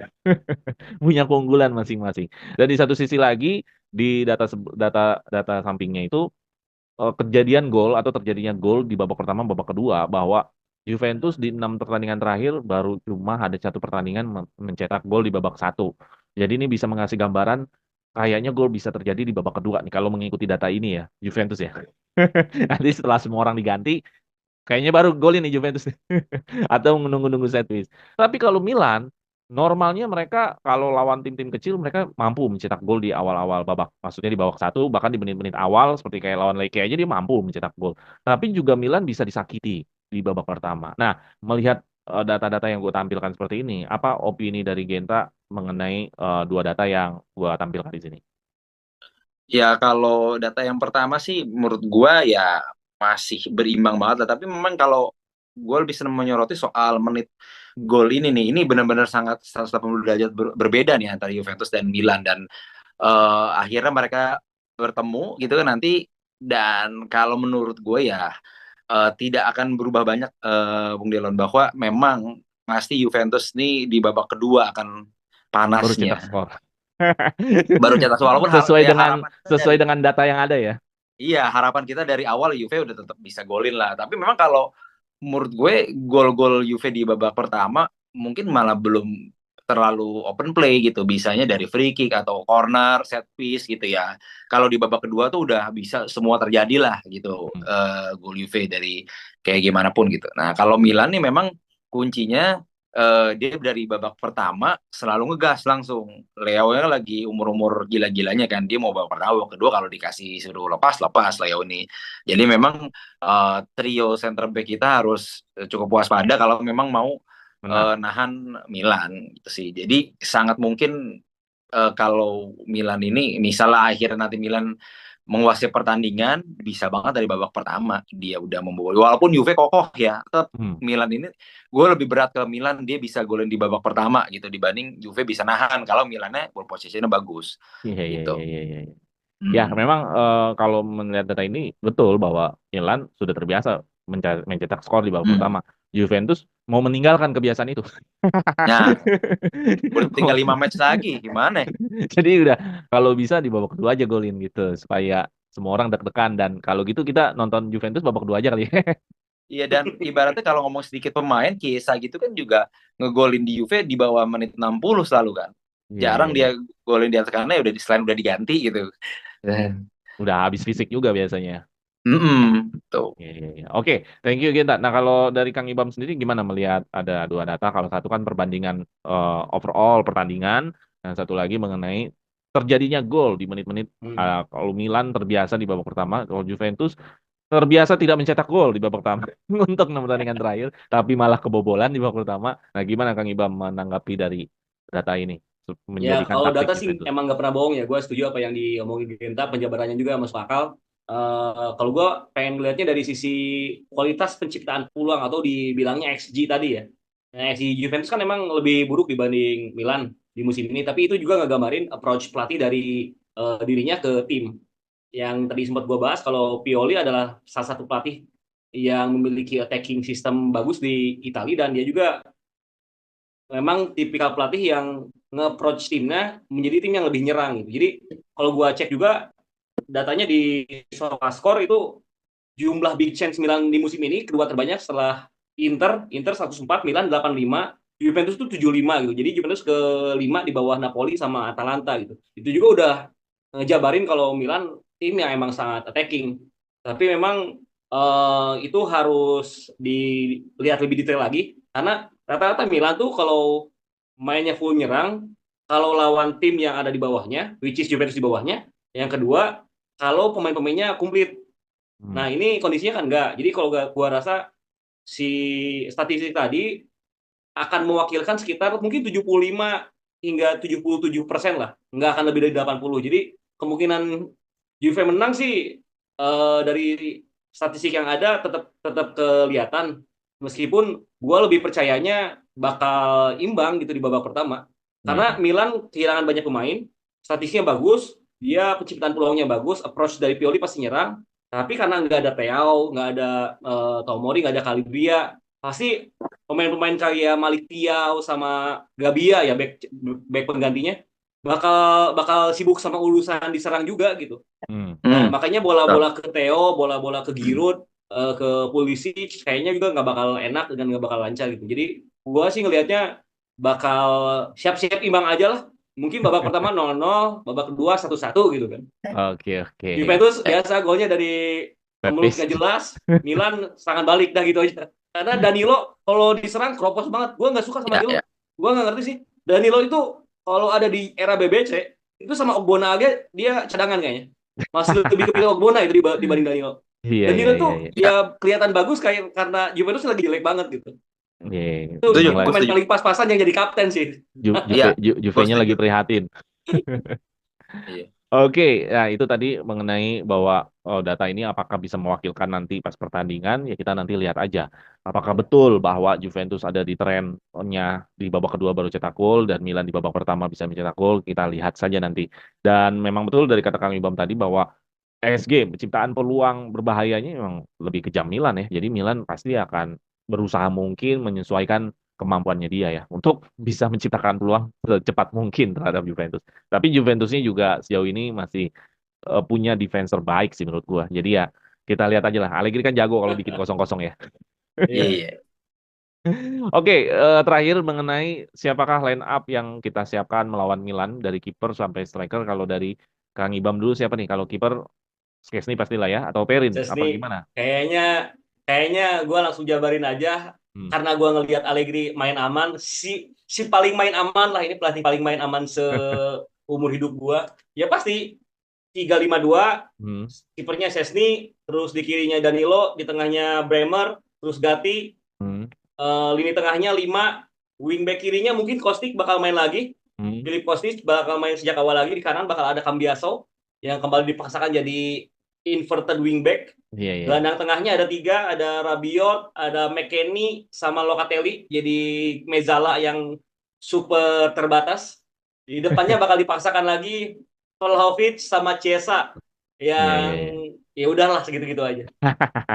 B: Punya keunggulan masing-masing. Dan di satu sisi lagi di data sampingnya itu kejadian gol atau terjadinya gol di babak pertama, babak kedua bahwa Juventus di 6 pertandingan terakhir baru cuma ada 1 pertandingan mencetak gol di babak satu. Jadi ini bisa mengasih gambaran kayaknya gol bisa terjadi di babak kedua nih kalau mengikuti data ini ya Juventus ya. Nanti setelah semua orang diganti, kayaknya baru gol ini Juventus atau menunggu-nunggu set piece. Tapi kalau Milan, normalnya mereka kalau lawan tim-tim kecil mereka mampu mencetak gol di awal-awal babak. Maksudnya di babak satu, bahkan di menit-menit awal seperti kayak lawan Lecce aja dia mampu mencetak gol. Tapi juga Milan bisa disakiti di babak pertama. Nah, melihat data-data yang gue tampilkan seperti ini, apa opini dari Genta mengenai dua data yang gue tampilkan di sini?
A: Ya kalau data yang pertama sih menurut gua ya masih berimbang banget lah. Tapi memang kalau gue lebih senang menyoroti soal menit gol ini benar-benar sangat 180 derajat berbeda nih antara Juventus dan Milan dan akhirnya mereka bertemu gitu kan nanti dan kalau menurut gue ya tidak akan berubah banyak Bung Delon bahwa memang pasti Juventus nih di babak kedua akan
B: Baru cetak
A: panasnya.
B: skor.
A: Baru cetak walaupun
B: sesuai
A: ya
B: dengan
A: harapan kita
B: sesuai
A: dari
B: dengan data yang ada ya.
A: iya harapan kita dari awal Juve udah tetap bisa golin lah. Tapi memang kalau menurut gue gol-gol Juve di babak pertama mungkin malah belum terlalu open play gitu. Bisanya dari free kick atau corner, set piece gitu ya. Kalau di babak kedua tuh udah bisa semua terjadi lah gitu.
B: Hmm.
A: Gol Juve dari kayak gimana pun gitu. Nah kalau Milan nih memang kuncinya dia dari babak pertama selalu ngegas langsung. Leo-nya lagi umur-umur gila-gilanya kan. Dia mau babak pertama, babak kedua kalau dikasih suruh lepas Leo ini. Jadi memang trio center back kita harus cukup waspada kalau memang mau
B: Benar.
A: nahan Milan gitu sih. Jadi sangat mungkin kalau Milan ini misalnya akhirnya nanti Milan menguasai pertandingan bisa banget dari babak pertama dia udah membawa walaupun Juve kokoh ya tetap
B: Hmm.
A: Milan ini gue lebih berat ke Milan dia bisa golin di babak pertama gitu dibanding Juve bisa nahan kalau Milannya ball positionnya bagus
B: Iya, iya, iya,
A: gitu.
B: iya, iya. Ya, memang kalau melihat data ini betul bahwa Milan sudah terbiasa mencetak skor di babak
A: Hmm.
B: pertama. Juventus mau meninggalkan kebiasaan itu.
A: Nah udah tinggal 5 match lagi gimana.
B: Jadi udah kalau bisa di babak kedua aja golin gitu supaya semua orang deg-degan dan kalau gitu kita nonton Juventus babak kedua aja kali ya.
A: Iya dan ibaratnya kalau ngomong sedikit pemain Chiesa gitu kan juga ngegolin di Juve di bawah menit 60 selalu kan.
B: Iya, iya,
A: Jarang
B: iya.
A: dia golin di atas karena ya udah selain udah diganti gitu.
B: Udah habis fisik juga biasanya.
A: Tuh.
B: Iya, iya, iya. Oke, thank you Genta. Nah, kalau dari Kang Ibam sendiri gimana melihat ada dua data? Kalau satu kan perbandingan overall pertandingan, dan satu lagi mengenai terjadinya gol di menit-menit. Kalau Milan terbiasa di babak pertama, kalau Juventus terbiasa tidak mencetak gol di babak pertama untuk 6 pertandingan terakhir, tapi malah kebobolan di babak pertama. Nah, gimana Kang Ibam menanggapi dari data ini
C: ya
B: menjadikan
C: kalau
B: taktik
C: data sih
B: Juventus?
C: emang nggak pernah bohong ya. Gue setuju apa yang diomongin Genta, penjabarannya juga masuk akal. Kalau gue pengen melihatnya dari sisi kualitas penciptaan peluang atau dibilangnya XG tadi ya. Nah, XG Juventus kan emang lebih buruk dibanding Milan di musim ini, tapi itu juga ngegambarin approach pelatih dari dirinya ke tim. Yang tadi sempat gue bahas, kalau Pioli adalah salah satu pelatih yang memiliki attacking system bagus di Italia dan dia juga memang tipikal pelatih yang nge-approach timnya menjadi tim yang lebih nyerang gitu. Jadi kalau gue cek juga datanya di SofaScore itu jumlah big chance Milan di musim ini kedua terbanyak setelah Inter 104, Milan 85, Juventus itu 75 gitu. Jadi Juventus ke-5 di bawah Napoli sama Atalanta gitu. Itu juga udah ngejabarin kalau Milan tim yang emang sangat attacking. Tapi memang itu harus dilihat lebih detail lagi karena rata-rata Milan tuh kalau mainnya full nyerang, kalau lawan tim yang ada di bawahnya, which is Juventus di bawahnya, yang kedua kalau pemain-pemainnya komplit.
B: Hmm.
C: Nah, ini kondisinya kan enggak. Jadi kalau gua rasa si statistik tadi akan mewakilkan sekitar mungkin 75 hingga 77% lah. Nggak akan lebih dari 80. Jadi kemungkinan Juve menang sih dari statistik yang ada tetap tetap kelihatan. Meskipun gua lebih percayanya bakal imbang gitu di babak pertama. Karena
B: Iya.
C: Milan kehilangan banyak pemain, statistiknya bagus, dia penciptaan peluangnya bagus, approach dari Pioli pasti nyerang. Tapi karena nggak ada Theo, nggak ada Tomori, nggak ada Calabria, pasti pemain-pemain kayak Malik Thiaw sama Gabia ya back penggantinya bakal bakal sibuk sama urusan diserang juga gitu.
B: Hmm.
C: Nah,
A: Hmm.
C: makanya bola-bola ke Theo, bola-bola ke Giroud, ke Pulisic kayaknya juga nggak bakal enak dan nggak bakal lancar gitu. Jadi gua sih ngelihatnya bakal siap-siap imbang aja lah. Mungkin babak pertama 0-0, babak kedua 1-1 gitu kan.
B: Oke, oke.
C: Juventus
A: Eh,
C: biasa golnya dari mulut
B: Pepis.
C: gak jelas, Milan serangan balik dah gitu aja. Karena Danilo kalau diserang keropos banget. Gue nggak suka sama
A: ya, ya.
C: Danilo. Gue nggak ngerti sih. Danilo itu kalau ada di era BBC itu sama Ogbonna aja dia cadangan kayaknya. Masih lebih kepilih Ogbonna itu dibanding Danilo.
B: Iya, iya,
C: Danilo
B: iya,
C: tuh
B: iya.
A: Ya,
C: ya kelihatan bagus kayak karena Juventus lagi jelek banget gitu.
B: Iya,
C: Itu
A: setuju,
B: mulai
A: gue
C: pemain
A: setuju.
C: paling pas-pasan yang jadi kapten sih.
A: Iya, gue
B: Juve-nya
A: setuju.
B: lagi prihatin.
A: Iya.
B: Oke, nah itu tadi mengenai bahwa data ini apakah bisa mewakilkan nanti pas pertandingan, ya kita nanti lihat aja. Apakah betul bahwa Juventus ada di trennya di babak kedua baru cetak gol dan Milan di babak pertama bisa mencetak gol, kita lihat saja nanti. Dan memang betul dari kata Kang Ibam tadi bahwa PSG penciptaan peluang berbahayanya memang lebih kejam Milan ya. Jadi Milan pasti akan berusaha mungkin menyesuaikan kemampuannya dia ya untuk bisa menciptakan peluang secepat mungkin terhadap Juventus. Tapi Juventusnya juga sejauh ini masih punya defense terbaik sih menurut gua. Jadi ya kita lihat aja lah. Allegri kan jago kalau bikin kosong-kosong ya.
C: Iya.
A: Iya.
B: Oke, terakhir mengenai siapakah line up yang kita siapkan melawan Milan dari kiper sampai striker. Kalau dari Kang Ibam dulu siapa nih? Kalau kiper Szczesny pastilah ya atau Perin apa
C: Chesney
B: gimana?
C: kayaknya kayaknya gue langsung jabarin aja
B: Hmm.
C: karena gue ngelihat Allegri main aman si paling main aman lah ini pelatih paling main aman seumur hidup gue ya pasti 3-5-2
B: Hmm.
C: kipernya Szczesny terus di kirinya Danilo di tengahnya Bremer terus Gatti
B: Hmm.
C: lini tengahnya 5 wingback kirinya mungkin Kostic bakal main lagi
B: Hmm.
C: Filip Kostic bakal main sejak awal lagi di kanan bakal ada Cambiaso yang kembali dipaksakan jadi inverted wingback.
B: Iya, iya.
C: Gelandang tengahnya ada 3, ada Rabiot, ada McKennie, sama Locatelli. Jadi Mezzala yang super terbatas. Di depannya bakal dipaksakan lagi Vlahovic sama Chiesa
B: Iya, iya,
C: yang
B: iya.
C: ya udahlah segitu-gitu aja.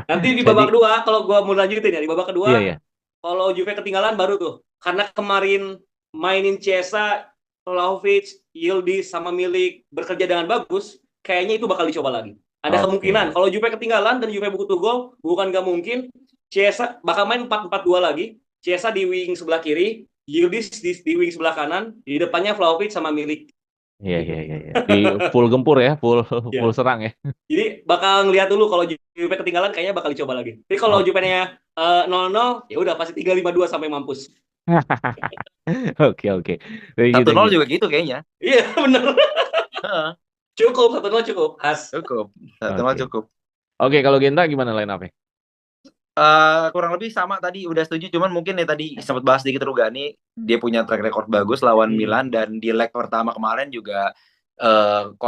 C: Nanti di
B: Jadi,
C: babak kedua kalau gua mau lanjutin ya di babak
B: iya,
C: kedua
B: iya.
C: kalau Juve ketinggalan baru tuh. Karena kemarin mainin Chiesa, Vlahovic, Yildiz sama Milik bekerja dengan bagus, kayaknya itu bakal dicoba lagi. Ada
B: Oke.
C: kemungkinan kalau Juve ketinggalan dan Juve butuh gol, bukan nggak mungkin Chiesa bakal main 4-4-2 lagi. Chiesa di wing sebelah kiri, Yildiz di wing sebelah kanan, di depannya Vlahovic sama Milik.
B: Iya,
C: Gitu.
B: iya, iya, iya. Di full gempur ya, full
C: Ya.
B: serang ya.
C: Jadi bakal ngeliat dulu kalau Juve ketinggalan kayaknya bakal dicoba lagi. Tapi kalau
B: Oke.
C: Juve-nya 0-0 ya udah pasti 3-5-2 sampai mampus.
B: Oke, oke. Kayak gitu
A: 1-0
B: gitu.
A: juga gitu kayaknya.
C: Iya bener.
A: Heeh,
C: Cukup 1-0 cukup. As.
A: cukup. 1-0
B: Oke.
A: cukup.
B: Oke, kalau Genta gimana line up-nya?
A: Kurang lebih sama tadi udah setuju, cuman mungkin ya tadi sempat bahas dikit Rugani, dia punya track record bagus lawan Milan dan di leg pertama kemarin juga 1-0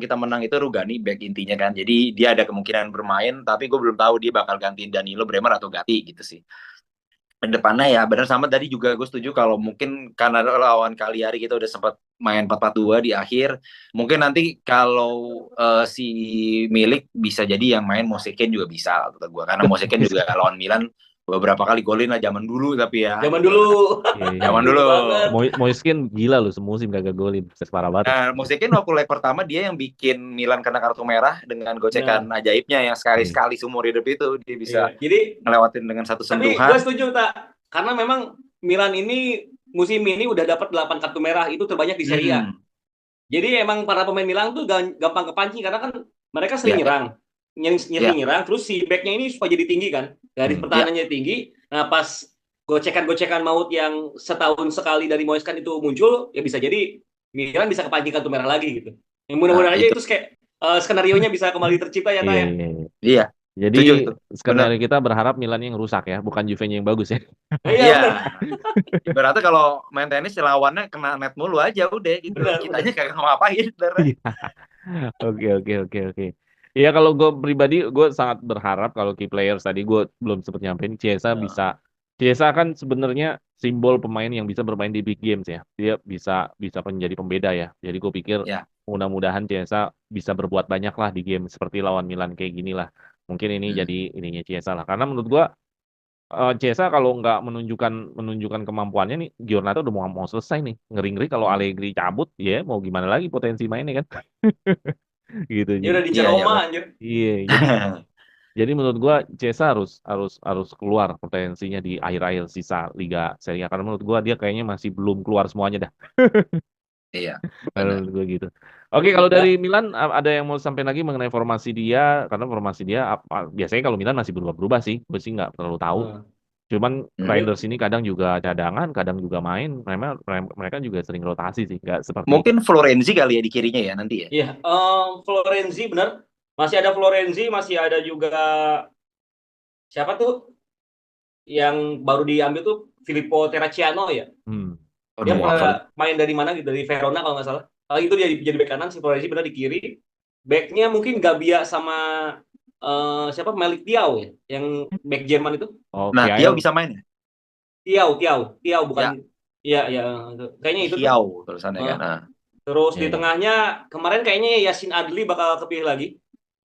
A: kita menang itu Rugani back intinya kan. Jadi dia ada kemungkinan bermain, tapi gue belum tahu dia bakal gantiin Danilo, Bremer atau Gatti gitu sih. Depannya ya benar sama tadi juga gue setuju kalau mungkin karena lawan Cagliari kita udah sempat main 4-4-2 di akhir, mungkin nanti kalau si Milik bisa jadi yang main Moseken juga bisa kata gue, karena Moseken juga lawan Milan beberapa kali golin lah zaman dulu tapi ya.
C: Zaman
A: gitu.
C: dulu.
B: Iya, iya.
A: Zaman
C: Dulu
A: dulu.
C: banget.
B: Moiskin gila loh semusim kagak golin, parah banget.
A: Nah, musiknya waktu leg pertama dia yang bikin Milan kena kartu merah dengan gocekan
C: Nah,
A: ajaibnya yang sekali-sekali seumur hidup itu dia bisa
C: iya. Jadi,
A: ngelewatin dengan satu
C: tapi gue
A: sentuhan.
C: setuju tak, karena memang Milan ini musim ini udah dapat 8 kartu merah, itu terbanyak di Serie A.
A: Hmm,
C: Jadi emang para pemain Milan tuh gampang kepancing karena kan mereka sering
A: ya,
C: nyerang,
A: ya,
C: nyerang, terus si backnya ini supaya jadi tinggi kan, garis
B: Hmm.
A: ya.
C: pertahanannya tinggi. Nah pas gocekan-gocekan maut yang setahun sekali dari Moiskan itu muncul, ya bisa jadi Milan bisa kepancing kartu merah lagi gitu. Yang mudah-mudahan
A: Nah,
C: aja
A: itu.
C: itu kayak skenario-nya bisa kembali tercipta ya
B: Iya,
C: Taya.
B: iya, iya.
A: Iya,
B: Jadi
A: setuju itu. Benar.
B: skenario kita berharap Milan yang rusak ya, bukan Juve yang bagus ya.
C: Iya
A: Iya.
C: benar,
A: Ibaratnya kalau main tenis lawannya kena net mulu aja udah gitu.
C: benar,
A: Kitanya
C: benar.
A: kagak ngapain.
B: Iya. Oke, oke, oke, oke. Iya, kalau gue pribadi, gue sangat berharap kalau key players tadi gue belum sempat nyampein, Chiesa kan sebenarnya simbol pemain yang bisa bermain di big games ya. Dia bisa bisa menjadi pembeda ya. Jadi gue pikir
A: Ya.
B: mudah-mudahan Chiesa bisa berbuat banyak lah di game seperti lawan Milan kayak gini lah. Mungkin ini
A: Hmm.
B: jadi ininya Chiesa lah. Karena menurut gue Chiesa kalau nggak menunjukkan kemampuannya nih, Giornato udah mau selesai nih. Ngeri-ngeri kalau Allegri cabut, ya mau gimana lagi potensi mainnya kan. Gitu.
C: Dia udah di
A: Iya, iya.
C: Jeroma anjir.
B: Iya, jadi menurut gua Chiesa harus keluar potensinya di akhir-akhir sisa Liga Serie A karena menurut gua dia kayaknya masih belum keluar semuanya dah.
A: Iya,
B: Kalau
A: benar.
B: menurut gua gitu. Oke, kalau dari Milan ada yang mau sampaikan lagi mengenai formasi dia karena formasi dia biasanya kalau Milan masih berubah-berubah sih. Gue sih nggak terlalu tahu.
C: Nah,
B: Cuman
A: Hmm.
B: Reinders ini kadang juga cadangan, kadang juga main. Mereka juga sering rotasi sih, nggak seperti
A: Mungkin Florenzi kali ya di kirinya ya nanti ya.
C: iya, Florenzi benar. Masih ada Florenzi, masih ada juga siapa tuh yang baru diambil tuh Filippo Terracciano ya. Dia
A: Aduh,
C: pernah
A: apa?
C: main dari mana gitu, dari Verona kalau nggak salah. Itu dia jadi bek kanan, si Florenzi benar di kiri. Backnya mungkin Gabia sama siapa Malik Tiaw ya, yang back Jerman itu.
B: Oh,
A: Nah,
B: Kiael.
A: Tiao bisa main ya?
C: Tiaw bukan.
A: Ya,
C: Iya, ya, kayaknya itu tuh.
A: Tiao tulisannya kan. Nah,
C: Terus di
B: Iya, iya.
C: tengahnya kemarin kayaknya Yasin Adli bakal kepilih lagi.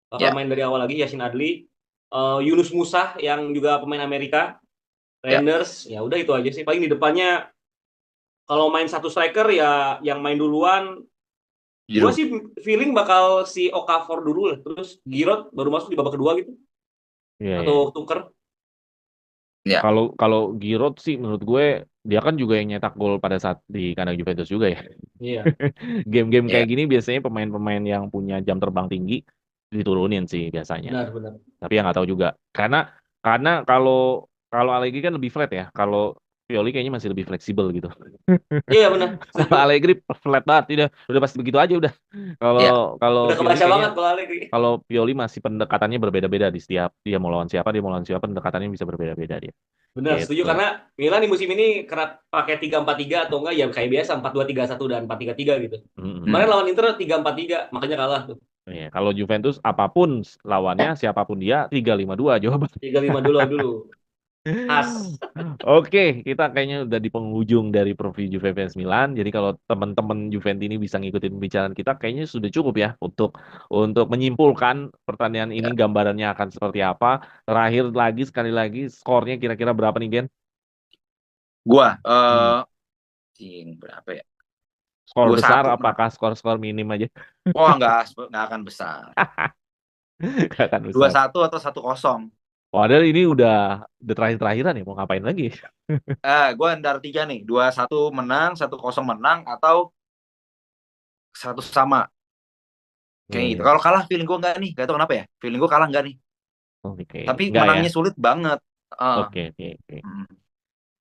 C: Bakal
A: Ya.
C: main dari awal lagi Yasin Adli. Yunus Musa yang juga pemain Amerika.
A: Ya.
C: Renders, ya udah itu aja sih. Paling di depannya kalau main satu striker ya yang main duluan. Gue
A: Giroud.
C: sih feeling bakal si Okafor dulu lah. Terus Giroud baru masuk di babak kedua gitu.
B: Iya, iya.
C: Atau tuker.
A: Ya.
B: Kalau Giroud sih menurut gue dia kan juga yang nyetak gol pada saat di kandang Juventus juga ya.
C: Iya.
B: Game-game kayak
A: Iya.
B: gini biasanya pemain-pemain yang punya jam terbang tinggi diturunin sih biasanya.
C: Benar.
B: Tapi ya nggak tahu juga. Karena kalau Allegri kan lebih flat ya. Kalau Pioli kayaknya masih lebih fleksibel gitu.
C: Iya benar.
B: Kalau Allegri flat banget, udah pasti begitu aja udah. Kalau
A: Iya.
B: kalau
C: Udah
B: Pioli
C: kebaca
B: kayaknya
C: banget kalau Allegri.
B: kalau Pioli masih pendekatannya berbeda-beda di setiap dia mau lawan siapa pendekatannya bisa berbeda-beda dia.
C: Benar,
B: Gitu.
C: setuju karena Milan di musim ini kerap pakai 3-4-3 atau enggak ya kayak biasa 4-2-3-1 dan 4-3-3 gitu.
B: Mm-mm.
C: Kemarin lawan Inter 3-4-3, makanya kalah tuh.
B: Iya, kalau Juventus apapun lawannya siapapun dia 3-5-2 jawaban.
C: 3-5 dulu. As.
B: Oke, kita kayaknya udah di penghujung dari preview Juve vs Milan. Jadi kalau teman-teman Juventini bisa ngikutin pembicaraan kita, kayaknya sudah cukup ya untuk menyimpulkan pertandingan ini gambarannya akan seperti apa. Terakhir lagi sekali lagi skornya kira-kira berapa nih Gen?
A: Gua berapa ya?
B: Skor
A: 2-1
B: besar
A: menang.
B: apakah skor minim aja?
A: Oh, enggak akan besar.
B: Nggak akan besar.
A: 2-1 atau 1-0.
B: Padahal ini udah terakhir-terakhiran ya, mau ngapain lagi?
A: Gue andar 3 nih. 2-1 menang, 1-0 menang, atau 1 sama. Kayak gitu.
B: Iya.
A: Kalau kalah feeling gue enggak nih. Gak tau kenapa ya. Feeling gue kalah enggak nih.
B: Oke.
A: Tapi
B: Nggak ya?
A: menangnya sulit banget.
B: Oke.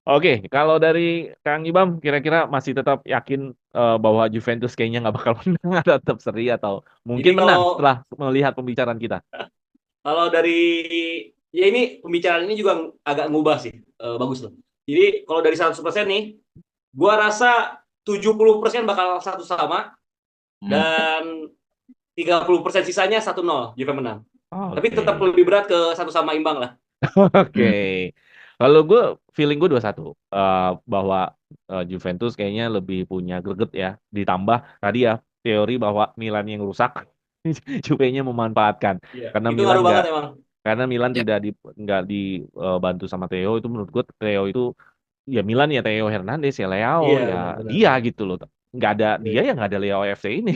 B: Oke, kalau dari Kang Ibam kira-kira masih tetap yakin bahwa Juventus kayaknya nggak bakal menang atau tetap seri atau mungkin
C: Jadi
B: menang
C: kalau
B: setelah melihat pembicaraan kita.
C: kalau dari ya ini pembicaraan ini juga agak ngubah sih. Bagus loh. Jadi kalau dari 100% nih, gua rasa 70% bakal 1 sama dan 30% sisanya 1-0 Juve menang. Tapi
B: Oke.
C: tetap lebih berat ke 1 sama imbang lah.
B: Oke. Kalau feeling gue 2-1 bahwa Juventus kayaknya lebih punya greget ya. Ditambah tadi ya teori bahwa Milan yang rusak, Juve-nya memanfaatkan.
C: Iya.
B: Karena
C: Itu
B: Milan
C: ngaruh banget
B: nggak
C: emang.
B: Karena Milan
A: Ya,
B: nggak dibantu sama Theo, itu menurut gue Theo itu ya Milan ya Theo Hernandez ya Leao
C: Iya, benar
B: ya
C: benar
B: dia
C: benar.
B: gitu loh. Nggak ada dia
C: Iya.
B: ya nggak ada Leao FC ini.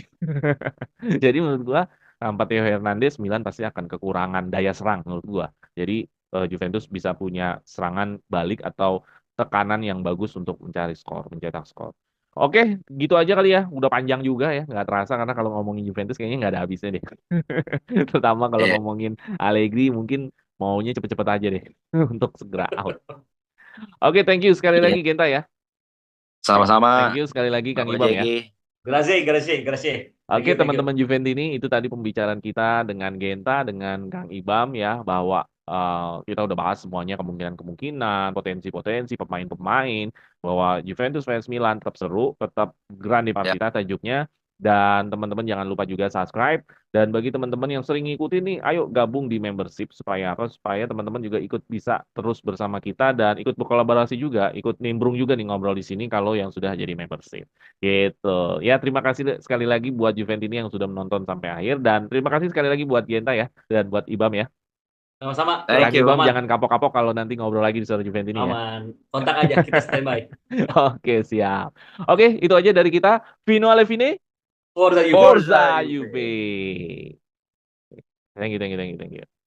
B: Jadi menurut gua tanpa Theo Hernandez Milan pasti akan kekurangan daya serang menurut gua. Jadi Juventus bisa punya serangan balik atau tekanan yang bagus untuk mencari skor, mencetak skor. Oke, gitu aja kali ya. Udah panjang juga ya, nggak terasa karena kalau ngomongin Juventus kayaknya nggak ada habisnya deh. Terutama kalau
A: iya,
B: ngomongin Allegri mungkin maunya cepet-cepet aja deh untuk segera out. Oke, thank you sekali
A: iya.
B: lagi Genta ya. Thank
A: Sama-sama,
B: you sekali lagi Kang
A: Bang
B: Ibam ya.
A: Jeki.
C: Grazie, grazie, grazie. Thank
B: Oke,
C: you, thank you.
B: teman-teman Juventini, itu tadi pembicaraan kita dengan Genta, dengan Kang Ibam ya, bahwa kita udah bahas semuanya kemungkinan-kemungkinan, potensi-potensi pemain-pemain, bahwa Juventus vs Milan tetap seru, tetap grande
A: Ya,
B: partita tajuknya, dan teman-teman jangan lupa juga subscribe. Dan bagi teman-teman yang sering ngikutin nih, ayo gabung di membership supaya apa? Supaya teman-teman juga ikut bisa terus bersama kita dan ikut berkolaborasi juga, ikut nimbrung juga nih ngobrol di sini kalau yang sudah jadi membership. Gitu. Ya, terima kasih sekali lagi buat Juventini yang sudah menonton sampai akhir dan terima kasih sekali lagi buat Genta ya dan buat Ibam ya.
C: Sama-sama,
A: thank
B: Kang
C: bro.
A: you.
B: Ibam
C: Aman,
B: jangan kapok-kapok kalau nanti ngobrol lagi di suara Juventini ya.
C: aman. Kontak aja, kita standby.
B: Oke, siap. Oke, itu aja dari kita. Vino alle fine,
C: Forza Juve.
A: Forza
B: Forza
A: Juve.
B: Juve. Thank you, thank you, thank you, thank you.